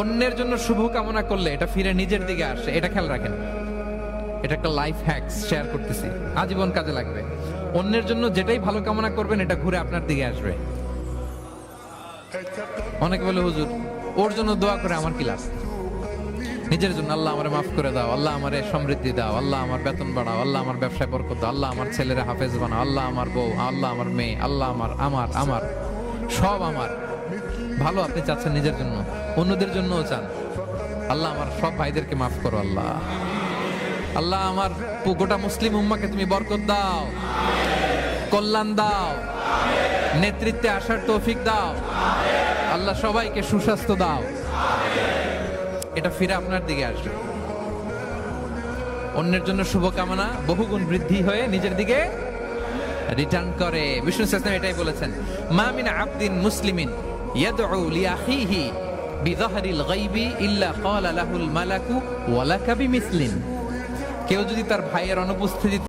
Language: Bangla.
অন্যের জন্য শুভ কামনা করলে এটা ফিরে নিজের দিকে আসে, এটা খেয়াল রাখেন। এটা একটা লাইফ হ্যাকস শেয়ার করতেছি, আজীবন কাজে লাগবে। অন্যের জন্য যেটাই ভালো কামনা করবেন এটা ঘুরে আপনার দিকে আসবে। অনেকে বলে হুজুর ওর জন্য দোয়া করে আমার কি লাভ? নিজের জন্য আল্লাহ আমারে মাফ করে দাও, আল্লাহ আমারে সমৃদ্ধি দাও, আল্লাহ আমার বেতন বাড়াও, আল্লাহ আমার ব্যবসায় বরকত দাও, আল্লাহ আমার ছেলেরা হাফেজ বানাও, আল্লাহ আমার বউ, আল্লাহ আমার মেয়ে, আল্লাহ আমার আমার আমার সব আমার ভালো আপনি চাচ্ছেন নিজের জন্য, অন্যদের জন্যও চান। আল্লাহ আমার সব ভাইদেরকে মাফ করো, আল্লাহ আল্লাহ আমার গোটা মুসলিম উম্মাকে তুমি বরকত দাও, কল্যাণ দাও, নেতৃত্বে আসার তৌফিক দাও, আল্লাহ সবাইকে সুস্বাস্থ্য দাও। এটা ফিরে আপনার দিকে আসবে। অন্যের জন্য শুভকামনা বহুগুণ বৃদ্ধি হয়ে নিজের দিকে রিটার্ন করে। বিষ্ণু সাল্লাল্লাহু এটাই বলেছেন, মা মিন আবদিন মুসলিমিন ইয়াদউ লিআখিহি বিযাহরিল গায়বি ইল্লা ক্বালা লাহুল মালাকু ওয়া লাকা বিমিসলিন। কেউ যদি তার ভাইয়ের অনুপস্থিতিতে